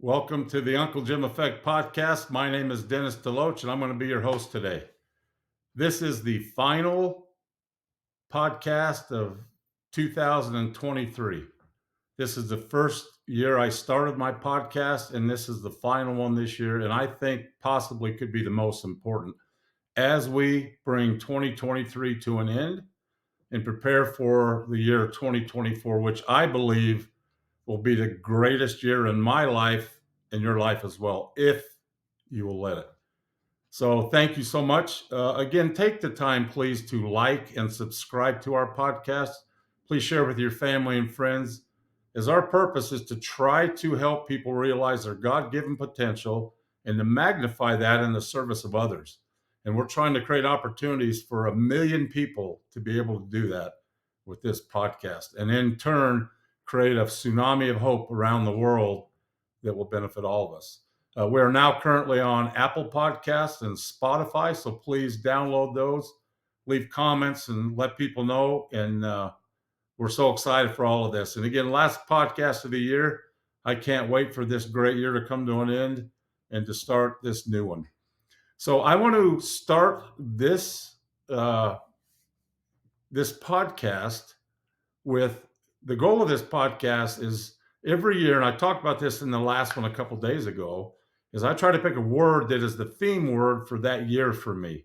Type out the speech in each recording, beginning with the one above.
Welcome to the Uncle Jim Effect podcast. My name is Dennis Deloach, and I'm going to be your host today. This is the final podcast of 2023. This is the first year I started my podcast, and this is the final one this year, and I think possibly could be the most important as we bring 2023 to an end and prepare for the year 2024, which I believe will be the greatest year in my life and your life as well, if you will let it. So thank you so much. Again, take the time, please, to like and subscribe to our podcast. Please share with your family and friends, as our purpose is to try to help people realize their God-given potential and to magnify that in the service of others. And we're trying to create opportunities for 1 million people to be able to do that with this podcast, and in turn, create a tsunami of hope around the world that will benefit all of us. We are now currently on Apple Podcasts and Spotify, so please download those, leave comments, and let people know. And we're so excited for all of this. And again, last podcast of the year. I can't wait for this great year to come to an end and to start this new one. So I want to start this this podcast with the goal of this podcast is every year, and I talked about this in the last one a couple days ago, is I try to pick a word that is the theme word for that year for me.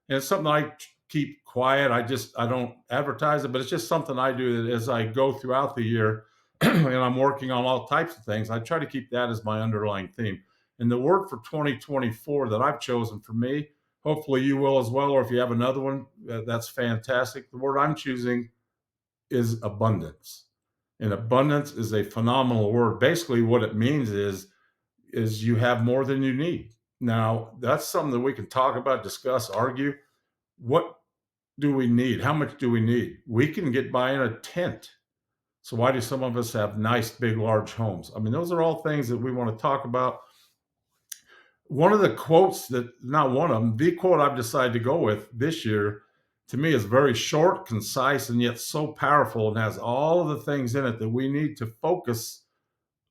And it's something I keep quiet. I don't advertise it, but it's just something I do that as I go throughout the year and I'm working on all types of things, I try to keep that as my underlying theme. And the word for 2024 that I've chosen for me, hopefully you will as well, or if you have another one, that's fantastic. The word I'm choosing is abundance. And abundance is a phenomenal word. Basically, what it means is you have more than you need. Now, that's something that we can talk about, discuss, argue. What do we need? How much do we need? We can get by in a tent. So why do some of us have nice, big, large homes? I mean, those are all things that we want to talk about. One of the quotes not one of them, the quote I've decided to go with this year, to me is very short, concise, and yet so powerful, and has all of the things in it that we need to focus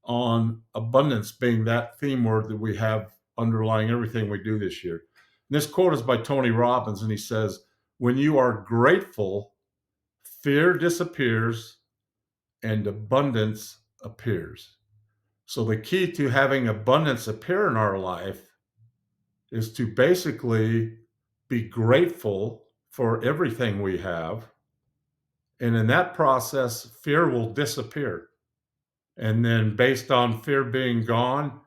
on abundance being that theme word that we have underlying everything we do this year. And this quote is by Tony Robbins, and he says, "When you are grateful, fear disappears and abundance appears." So the key to having abundance appear in our life is to basically be grateful for everything we have. And in that process, fear will disappear. And then based on fear being gone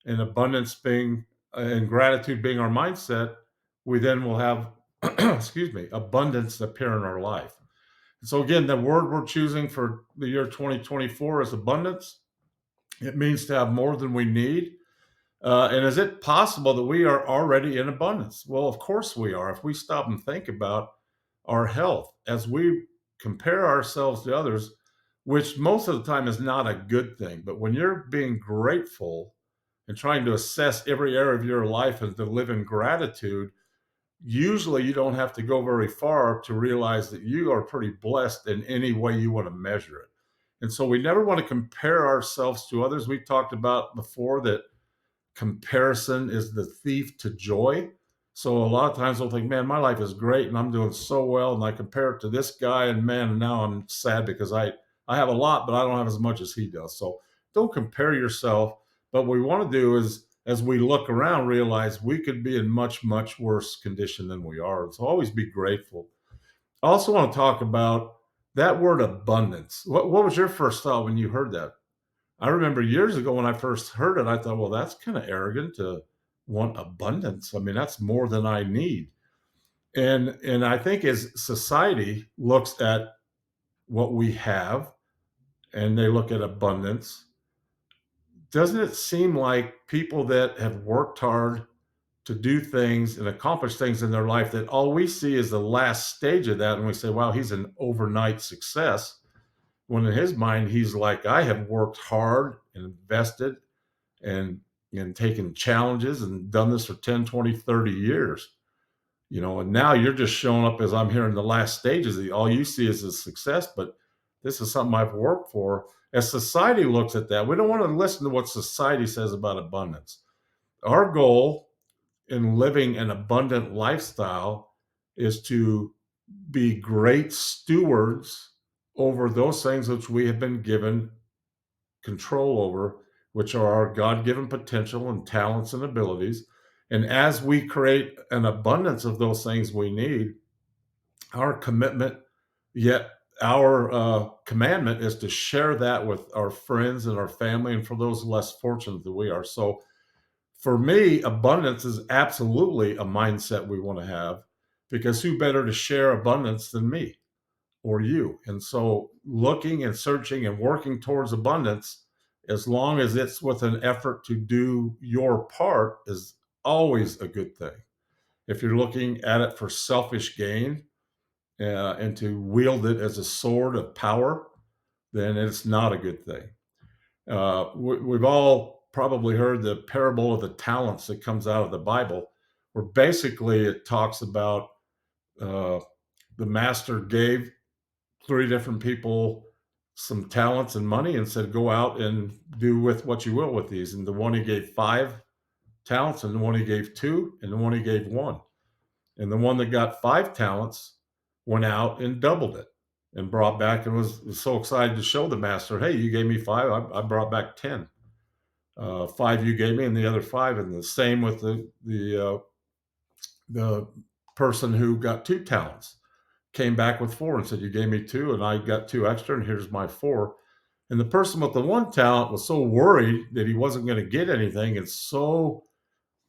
and abundance being and gratitude being our mindset, we then will have, abundance appear in our life. So again, the word we're choosing for the year 2024 is abundance. It means to have more than we need. And is it possible that we are already in abundance? Well, of course we are. If we stop and think about our health as we compare ourselves to others, which most of the time is not a good thing. But when you're being grateful and trying to assess every area of your life and to live in gratitude, usually you don't have to go very far to realize that you are pretty blessed in any way you want to measure it. And so we never want to compare ourselves to others. We talked about before that comparison is the thief to joy. So a lot of times we'll think, man, my life is great and I'm doing so well. And I compare it to this guy, and man, now I'm sad because I have a lot, but I don't have as much as he does. So don't compare yourself. But what we want to do is, as we look around, realize we could be in much, much worse condition than we are. So always be grateful. I also want to talk about that word abundance. What was your first thought when you heard that? I remember years ago when I first heard it, I thought, well, that's kind of arrogant to want abundance. I mean, that's more than I need. And I think as society looks at what we have and they look at abundance, doesn't it seem like people that have worked hard to do things and accomplish things in their life, that all we see is the last stage of that, and we say, wow, he's an overnight success, when in his mind he's like, I have worked hard and invested and taken challenges and done this for 10, 20, 30 years, and now you're just showing up as I'm here in the last stages. All you see is a success, but this is something I've worked for. as society looks at that, we don't want to listen to what society says about abundance. Our goal in living an abundant lifestyle is to be great stewards over those things which we have been given control over, which are our God given potential and talents and abilities. And as we create an abundance of those things we need, our commitment, yet our commandment is to share that with our friends and our family and for those less fortunate than we are. So for me, abundance is absolutely a mindset we want to have, because who better to share abundance than me or you? And so looking and searching and working towards abundance, as long as it's with an effort to do your part, is always a good thing. If you're looking at it for selfish gain, and to wield it as a sword of power, then it's not a good thing. We've all probably heard the parable of the talents that comes out of the Bible, where basically it talks about uh, the master gave three different people some talents and money and said, go out and do with what you will with these. And the one he gave 5 talents, and the one he gave 2, and the one he gave 1. And the one that got 5 talents went out and doubled it and brought back, and was so excited to show the master, hey, you gave me 5, I brought back 10. 5 you gave me, and the other 5. And the same with the person who got 2 talents, came back with 4 and said, you gave me 2, and I got 2 extra, and here's my 4. And the person with the 1 talent was so worried that he wasn't going to get anything, and so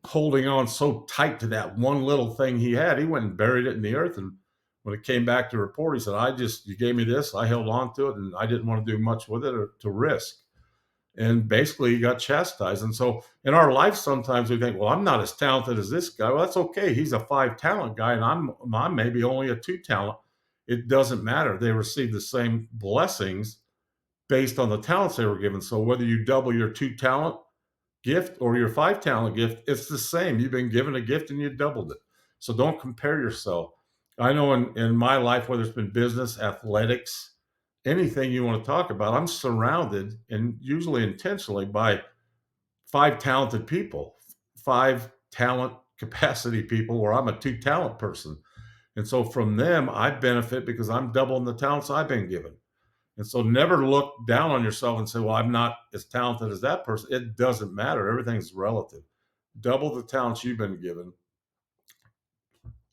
holding on so tight to that one little thing he had, he went and buried it in the earth. And when it came back to report, he said, you gave me this, I held on to it, and I didn't want to do much with it or to risk. And basically he got chastised. And so in our life, sometimes we think, well, I'm not as talented as this guy. Well, that's okay. He's a 5-talent guy, and I'm maybe only a 2-talent. It doesn't matter. They receive the same blessings based on the talents they were given. So whether you double your 2-talent gift or your 5-talent gift, it's the same. You've been given a gift and you doubled it. So don't compare yourself. I know in my life, whether it's been business, athletics, anything you want to talk about, I'm surrounded, and usually intentionally, by 5 talented people, 5-talent capacity people, where I'm a 2-talent person. And so from them, I benefit because I'm doubling the talents I've been given. And so never look down on yourself and say, well, I'm not as talented as that person. It doesn't matter. Everything's relative. Double the talents you've been given.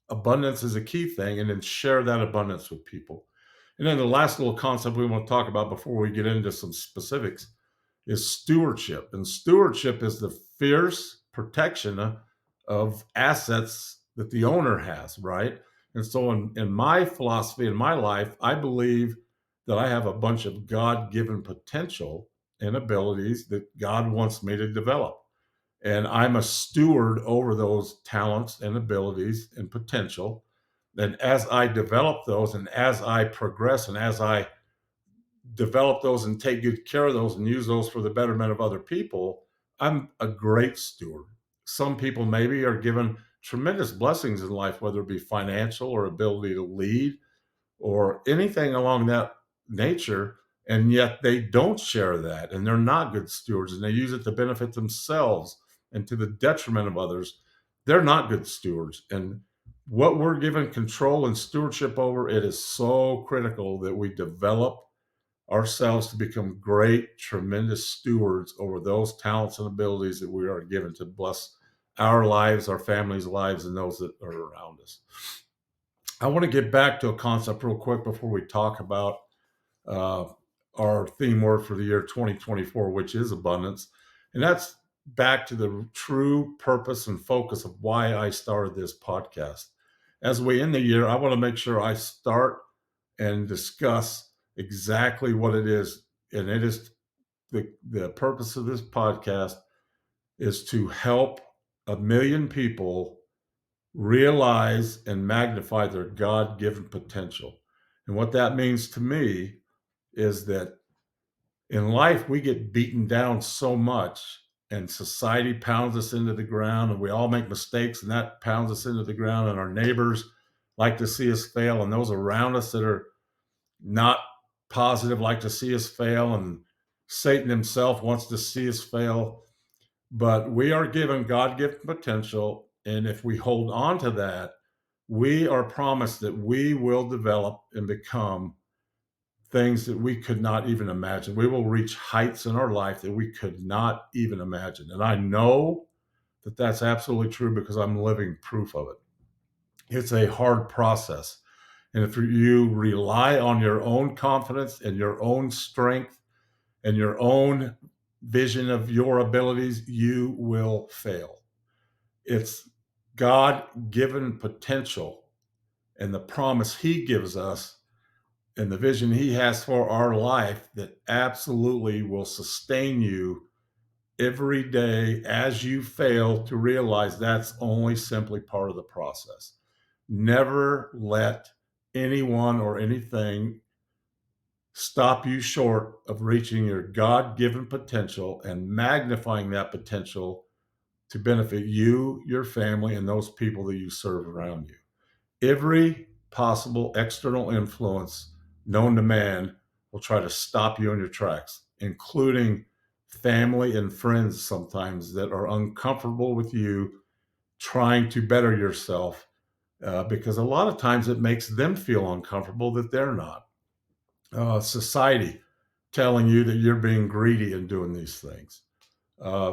Abundance is a key thing, and then share that abundance with people. And then the last little concept we want to talk about before we get into some specifics is stewardship. And stewardship is the fierce protection of assets that the owner has, right? And so in my philosophy, in my life, I believe that I have a bunch of God-given potential and abilities that God wants me to develop. And I'm a steward over those talents and abilities and potential. And as I develop those, and as I progress, and as I develop those and take good care of those and use those for the betterment of other people, I'm a great steward. Some people maybe are given tremendous blessings in life, whether it be financial or ability to lead or anything along that nature, and yet they don't share that, and they're not good stewards, and they use it to benefit themselves and to the detriment of others. They're not good stewards. And what we're given control and stewardship over, it is so critical that we develop ourselves to become great, tremendous stewards over those talents and abilities that we are given to bless our lives, our families' lives, and those that are around us. I want to get back to a concept real quick before we talk about uh, our theme word for the year 2024, which is abundance. And that's back to the true purpose and focus of why I started this podcast. As we end the year, I want to make sure I start and discuss exactly what it is. And it is the purpose of this podcast is to help 1 million people realize and magnify their God-given potential. And what that means to me is that in life, we get beaten down so much, and society pounds us into the ground, and we all make mistakes, and that pounds us into the ground, and our neighbors like to see us fail, and those around us that are not positive like to see us fail, and Satan himself wants to see us fail, but we are given God given potential. And if we hold on to that, we are promised that we will develop and become things that we could not even imagine. We will reach heights in our life that we could not even imagine. And I know that that's absolutely true because I'm living proof of it. It's a hard process. And if you rely on your own confidence and your own strength and your own vision of your abilities, you will fail. It's God given potential and the promise He gives us and the vision He has for our life that absolutely will sustain you every day as you fail to realize that's only simply part of the process. Never let anyone or anything stop you short of reaching your God given potential and magnifying that potential to benefit you, your family, and those people that you serve around you. Every possible external influence known to man will try to stop you in your tracks, including family and friends sometimes that are uncomfortable with you trying to better yourself because a lot of times it makes them feel uncomfortable that they're not. Society telling you that you're being greedy and doing these things.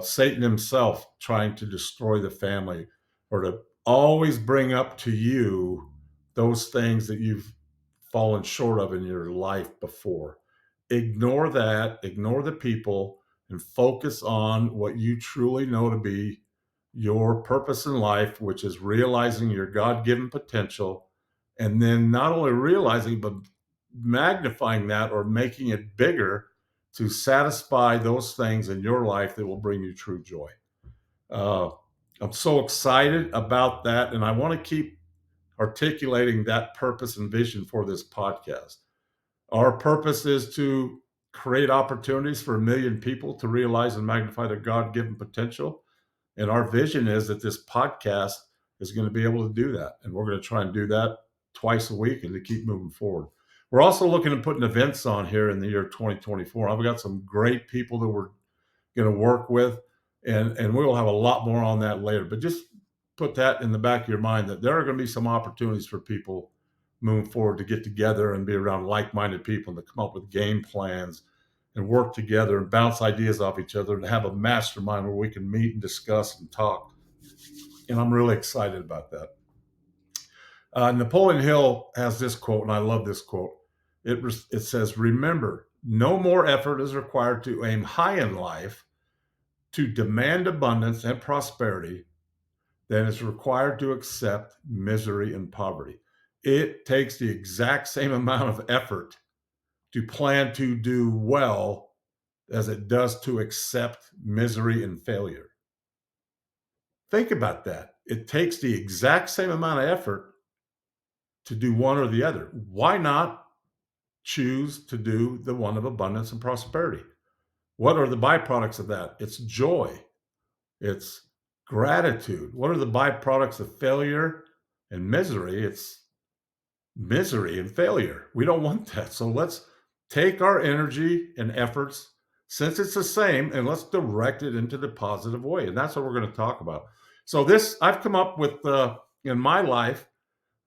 Satan himself trying to destroy the family or to always bring up to you those things that you've fallen short of in your life before. Ignore that, ignore the people, and focus on what you truly know to be your purpose in life, which is realizing your God given potential. And then not only realizing, but magnifying that or making it bigger to satisfy those things in your life that will bring you true joy. Uh, I'm so excited about that. And I want to keep articulating that purpose and vision for this podcast. Our purpose is to create opportunities for 1 million people to realize and magnify their God given potential. And our vision is that this podcast is going to be able to do that. And we're going to try and do that twice a week and to keep moving forward. We're also looking at putting events on here in the year 2024. I've got some great people that we're going to work with, and we'll have a lot more on that later. But just put that in the back of your mind that there are going to be some opportunities for people moving forward to get together and be around like-minded people and to come up with game plans and work together and bounce ideas off each other and have a mastermind where we can meet and discuss and talk. And I'm really excited about that. Napoleon Hill has this quote, and I love this quote. It says, "Remember, no more effort is required to aim high in life, to demand abundance and prosperity than is required to accept misery and poverty." It takes the exact same amount of effort to plan to do well as it does to accept misery and failure. Think about that. It takes the exact same amount of effort to do one or the other. Why not choose to do the one of abundance and prosperity? What are the byproducts of that? It's joy, it's gratitude. What are the byproducts of failure and misery? It's misery and failure. We don't want that. So let's take our energy and efforts, since it's the same, and let's direct it into the positive way. And that's what we're going to talk about. So this, I've come up with, in my life,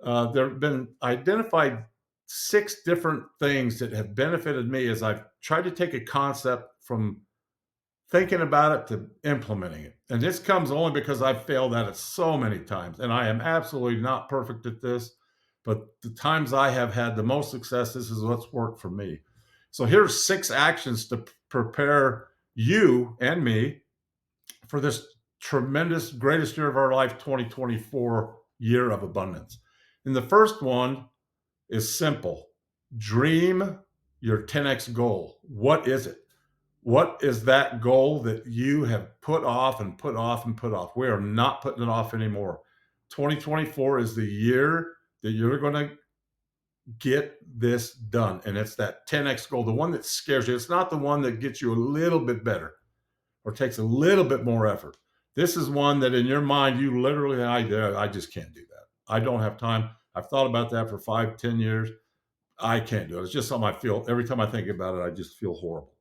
there have been identified 6 different things that have benefited me as I've tried to take a concept from thinking about it to implementing it. And this comes only because I've failed at it so many times. And I am absolutely not perfect at this, but the times I have had the most success, this is what's worked for me. So here's 6 actions to prepare you and me for this tremendous, greatest year of our life, 2024 year of abundance. And the first one is simple. Dream your 10x goal. What is it? What is that goal that you have put off and put off and put off? We are not putting it off anymore. 2024 is the year that you're going to get this done. And it's that 10x goal, the one that scares you. It's not the one that gets you a little bit better or takes a little bit more effort. This is one that in your mind, you literally, I just can't do that. I don't have time. I've thought about that for 5-10 years. I can't do it. It's just something I feel every time I think about it, I just feel horrible.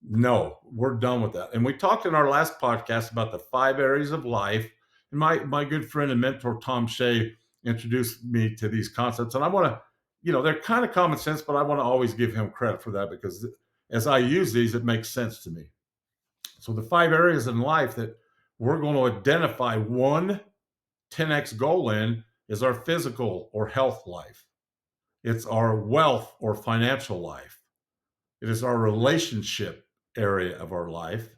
No, we're done with that. And we talked in our last podcast about the 5 areas of life. And my good friend and mentor Tom Shea introduced me to these concepts. And I want to, they're kind of common sense, but I want to always give him credit for that because as I use these, it makes sense to me. So the 5 areas in life that we're going to identify one 10x goal in is our physical or health life. It's our wealth or financial life. It is our relationship area of our life.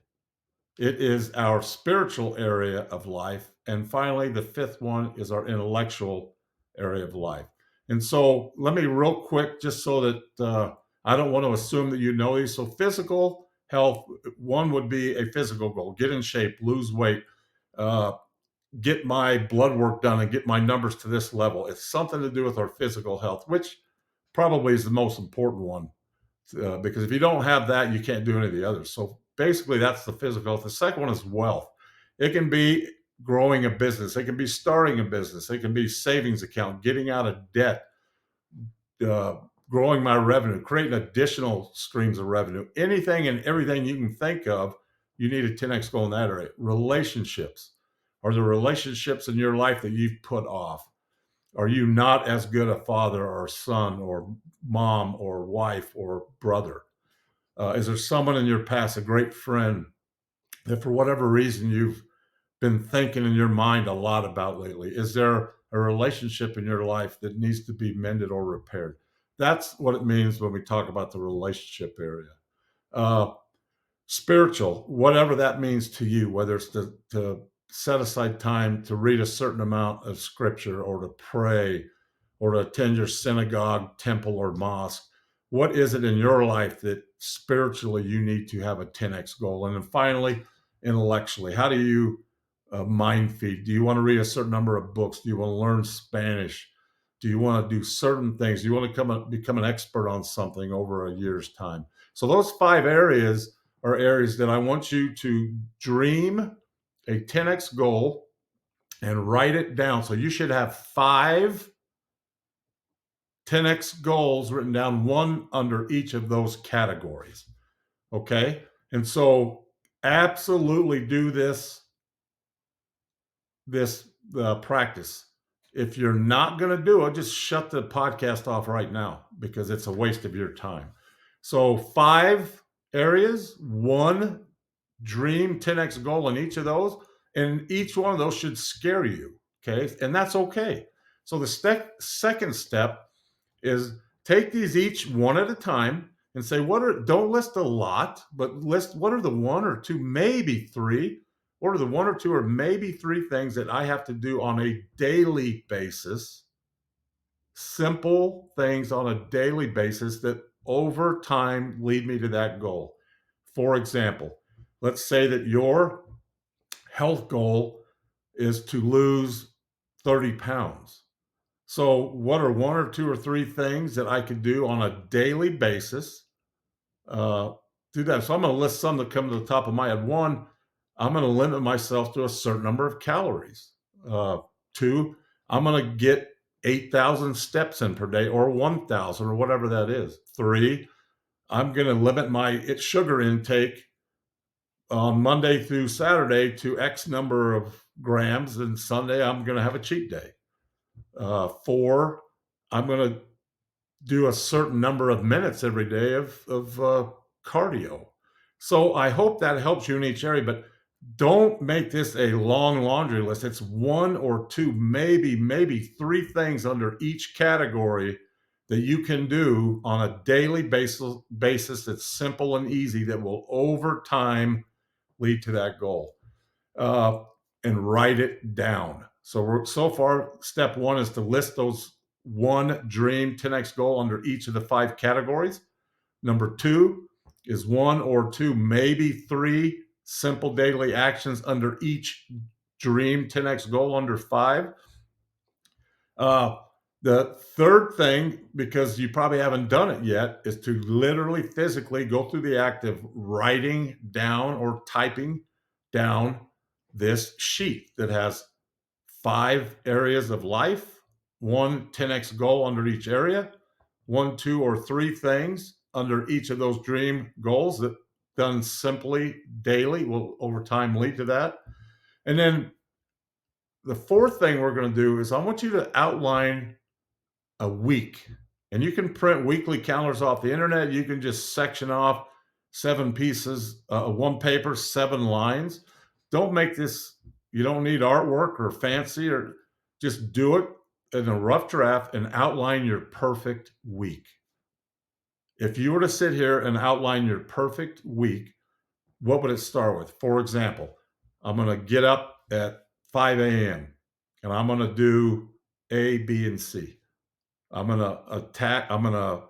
It is our spiritual area of life. And finally, the fifth one is our intellectual area of life. And so let me real quick, just so that I don't want to assume that you know these. So physical health, one would be a physical goal: get in shape, lose weight, uh, get my blood work done and get my numbers to this level. It's something to do with our physical health, which probably is the most important one because if you don't have that, you can't do any of the others. So basically, that's the physical health. The second one is wealth. It can be growing a business. It can be starting a business. It can be savings account, getting out of debt, uh, growing my revenue, creating additional streams of revenue. Anything and everything you can think of, you need a 10x goal in that area. Relationships. Are there relationships in your life that you've put off? Are you not as good a father or son or mom or wife or brother? Is there someone in your past, a great friend, that for whatever reason you've been thinking in your mind a lot about lately? Is there a relationship in your life that needs to be mended or repaired? That's what it means when we talk about the relationship area. Uh, Spiritual, whatever that means to you, whether it's to set aside time to read a certain amount of scripture or to pray or to attend your synagogue, temple, or mosque. What is it in your life that spiritually you need to have a 10x goal? And then finally, intellectually, how do you mind feed? Do you want to read a certain number of books? Do you want to learn Spanish? Do you want to do certain things? Do you want to become an expert on something over a year's time? So those 5 areas are areas that I want you to dream a 10x goal and write it down. So you should have 5 10x goals written down, one under each of those categories. Okay. And so absolutely do this practice. If you're not going to do it, just shut the podcast off right now because it's a waste of your time. So 5 areas, one dream 10x goal in each of those, and each one of those should scare you. Okay. And that's okay. So the second step is take these each one at a time and say, don't list a lot, but list what are the one or two, maybe three, what are the one or two or maybe three things that I have to do on a daily basis, simple things on a daily basis that over time lead me to that goal. For example, let's say that your health goal is to lose 30 pounds. So, what are one or two or three things that I could do on a daily basis? Do that. So, I'm going to list some that come to the top of my head. One, I'm going to limit myself to a certain number of calories. Two, I'm going to get 8,000 steps in per day or 1,000 or whatever that is. Three, I'm going to limit my sugar intake on Monday through Saturday to X number of grams, and Sunday I'm going to have a cheat day. Four, I'm going to do a certain number of minutes every day of cardio. So I hope that helps you in each area, but don't make this a long laundry list. It's one or two, maybe three things under each category that you can do on a daily basis that's simple and easy that will over time lead to that goal. And write it down. So far, step one is to list those one dream 10x goal under each of the 5 categories. Number two is one or two, maybe three simple daily actions under each dream 10x goal under 5. The third thing, because you probably haven't done it yet, is to literally physically go through the act of writing down or typing down this sheet that has 5 areas of life, one 10x goal under each area, one, two, or three things under each of those dream goals that done simply daily will over time lead to that. And then the fourth thing we're going to do is I want you to outline a week. And you can print weekly calendars off the internet. You can just section off 7 pieces, one paper, 7 lines. Don't make this, you don't need artwork or fancy, or just do it in a rough draft and outline your perfect week. If you were to sit here and outline your perfect week, what would it start with? For example, I'm going to get up at 5 a.m. and I'm going to do A, B, and C. I'm going to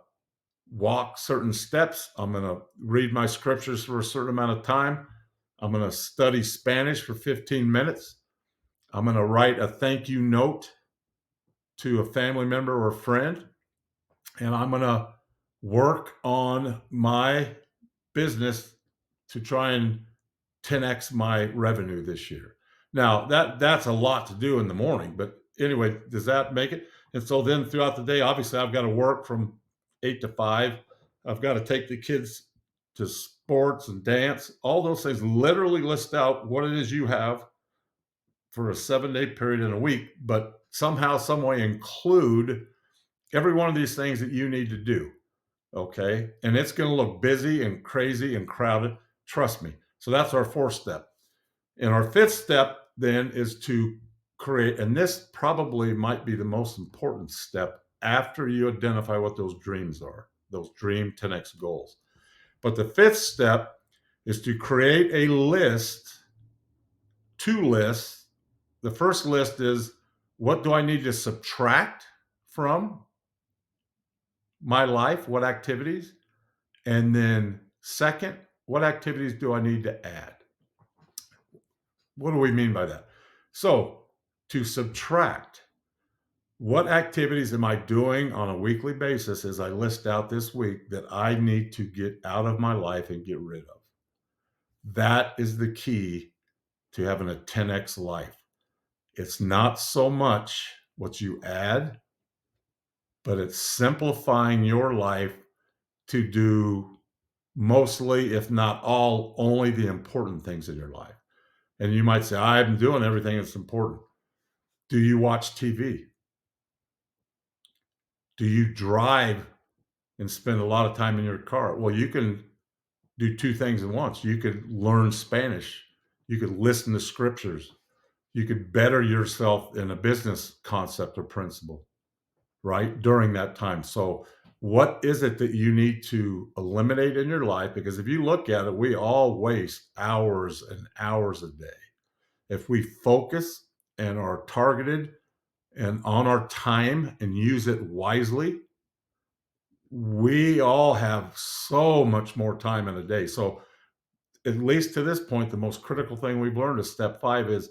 walk certain steps. I'm going to read my scriptures for a certain amount of time. I'm going to study Spanish for 15 minutes. I'm going to write a thank you note to a family member or friend. And I'm going to work on my business to try and 10x my revenue this year. Now that's a lot to do in the morning, but anyway, does that make it? And so then throughout the day, obviously I've got to work from 8 to 5. I've got to take the kids to sports and dance, all those things. Literally list out what it is you have for a 7-day period in a week, but somehow, some way include every one of these things that you need to do. Okay. And it's going to look busy and crazy and crowded. Trust me. So that's our fourth step. And our fifth step then is to create, and this probably might be the most important step after you identify what those dreams are, those dream 10x goals. But the fifth step is to create a list, 2 lists. The first list is, what do I need to subtract from my life? What activities? And then second, what activities do I need to add? What do we mean by that? So to subtract, what activities am I doing on a weekly basis as I list out this week that I need to get out of my life and get rid of? That is the key to having a 10x life. It's not so much what you add, but it's simplifying your life to do mostly, if not all, only the important things in your life. And you might say, I'm doing everything that's important. Do you watch TV? Do you drive and spend a lot of time in your car? Well, you can do 2 things at once. You could learn Spanish. You could listen to scriptures. You could better yourself in a business concept or principle, right? During that time. So what is it that you need to eliminate in your life? Because if you look at it, we all waste hours and hours a day. If we focus and are targeted and on our time and use it wisely, we all have so much more time in a day. So at least to this point, the most critical thing we've learned is step 5 is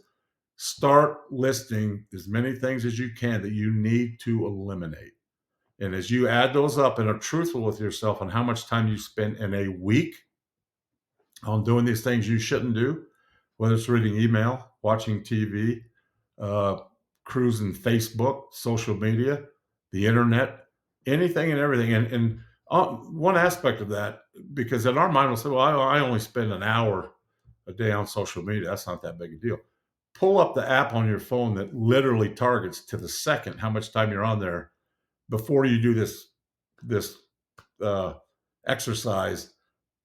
start listing as many things as you can that you need to eliminate. And as you add those up and are truthful with yourself on how much time you spend in a week on doing these things you shouldn't do, whether it's reading email, watching TV, uh, cruising Facebook, social media, the internet, anything and everything. And one aspect of that, because in our mind we'll say, well, I only spend an hour a day on social media. That's not that big a deal. Pull up the app on your phone that literally targets to the second how much time you're on there before you do this uh, exercise,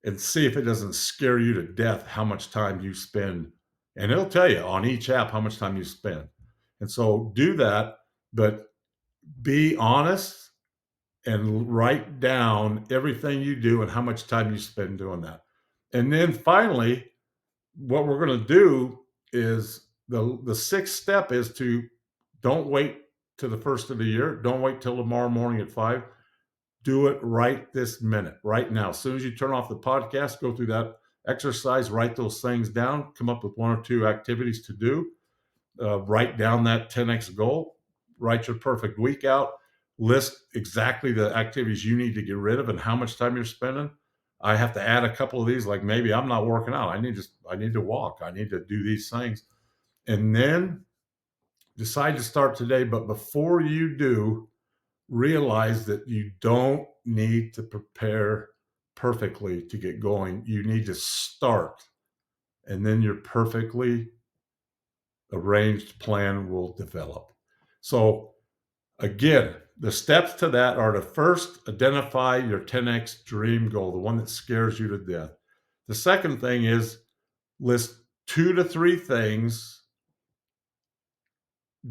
and see if it doesn't scare you to death how much time you spend. And it'll tell you on each app how much time you spend. And so do that, but be honest and write down everything you do and how much time you spend doing that. And then finally, what we're going to do is the sixth step is to don't wait to the first of the year. Don't wait till tomorrow morning at 5. Do it right this minute, right now. As soon as you turn off the podcast, go through that exercise, write those things down, come up with 1 or 2 activities to do, write down that 10x goal, write your perfect week out, list exactly the activities you need to get rid of and how much time you're spending. I have to add a couple of these, like maybe I'm not working out. I need to walk. I need to do these things. And then decide to start today. But before you do, realize that you don't need to prepare perfectly to get going. You need to start, and then your perfectly arranged plan will develop. So, again, the steps to that are to first identify your 10x dream goal, the one that scares you to death. The second thing is list 2 to 3 things,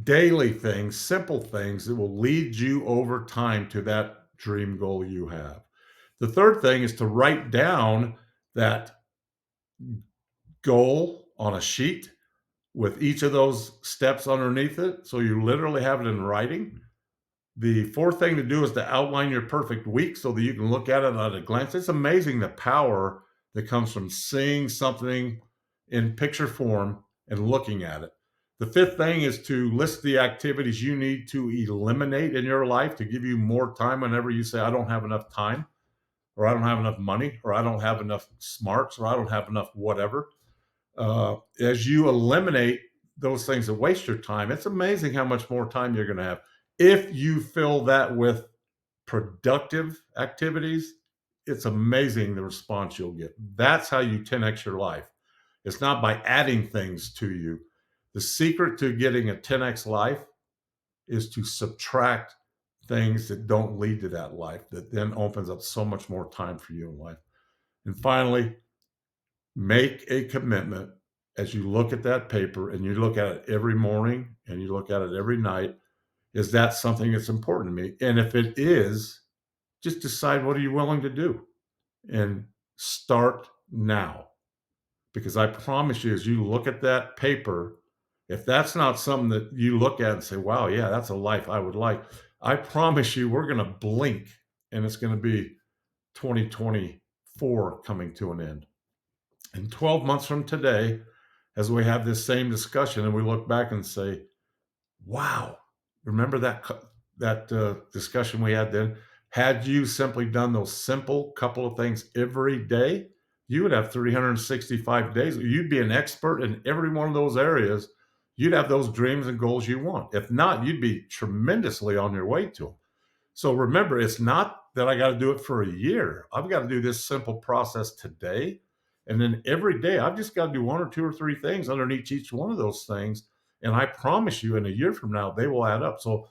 daily things, simple things that will lead you over time to that dream goal you have. The third thing is to write down that goal on a sheet with each of those steps underneath it. So you literally have it in writing. The fourth thing to do is to outline your perfect week so that you can look at it at a glance. It's amazing the power that comes from seeing something in picture form and looking at it. The fifth thing is to list the activities you need to eliminate in your life to give you more time whenever you say, I don't have enough time, or I don't have enough money, or I don't have enough smarts, or I don't have enough whatever. As you eliminate those things that waste your time, it's amazing how much more time you're going to have. If you fill that with productive activities, it's amazing the response you'll get. That's how you 10x your life. It's not by adding things to you. The secret to getting a 10x life is to subtract things that don't lead to that life, that then opens up so much more time for you in life. And finally, make a commitment as you look at that paper and you look at it every morning and you look at it every night. Is that something that's important to me? And if it is, just decide what are you willing to do and start now. Because I promise you, as you look at that paper, if that's not something that you look at and say, wow, yeah, that's a life I would like, I promise you, we're going to blink and it's going to be 2024 coming to an end. And 12 months from today, as we have this same discussion and we look back and say, wow, remember that discussion we had then? Had you simply done those simple couple of things every day, you would have 365 days. You'd be an expert in every one of those areas. You'd have those dreams and goals you want. If not, you'd be tremendously on your way to them. So remember, it's not that I got to do it for a year. I've got to do this simple process today. And then every day, I've just got to do 1 or 2 or 3 things underneath each one of those things. And I promise you, in a year from now, they will add up. So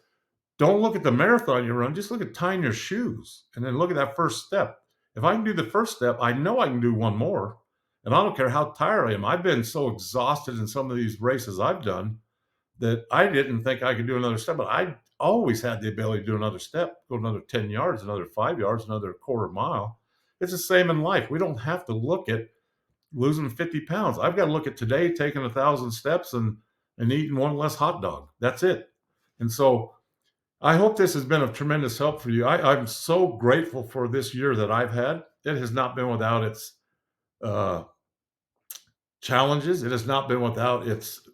don't look at the marathon you run, just look at tying your shoes and then look at that first step. If I can do the first step, I know I can do one more. And I don't care how tired I am. I've been so exhausted in some of these races I've done that I didn't think I could do another step, but I always had the ability to do another step, go another 10 yards, another 5 yards, another quarter mile. It's the same in life. We don't have to look at losing 50 pounds. I've got to look at today taking 1,000 steps and eating one less hot dog. That's it. And so I hope this has been of tremendous help for you. I'm so grateful for this year that I've had. It has not been without its uh, challenges. It has not been without its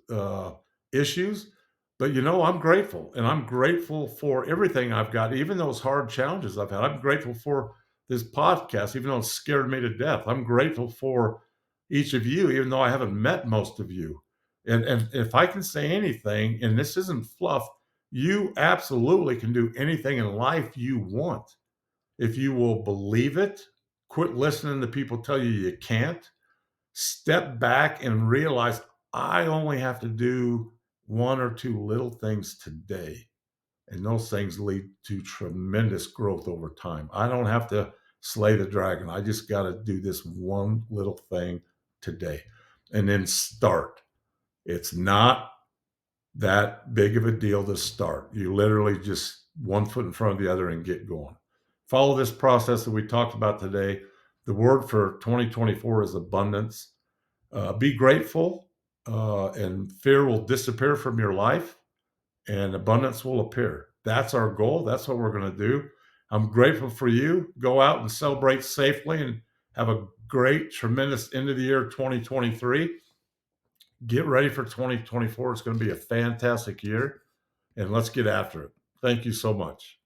issues. But I'm grateful, and I'm grateful for everything I've got, even those hard challenges I've had. I'm grateful for this podcast, even though it scared me to death. I'm grateful for each of you, even though I haven't met most of you. And if I can say anything, and this isn't fluff, you absolutely can do anything in life you want. If you will believe it, quit listening to people tell you you can't, step back and realize I only have to do 1 or 2 little things today. And those things lead to tremendous growth over time. I don't have to slay the dragon. I just got to do this one little thing today and then start. It's not that big of a deal to start. You literally just one foot in front of the other and get going. Follow this process that we talked about today. The word for 2024 is abundance. Be grateful, and fear will disappear from your life and abundance will appear. That's our goal. That's what we're going to do. I'm grateful for you. Go out and celebrate safely and have a great, tremendous end of the year 2023. Get ready for 2024. It's going to be a fantastic year, and let's get after it. Thank you so much.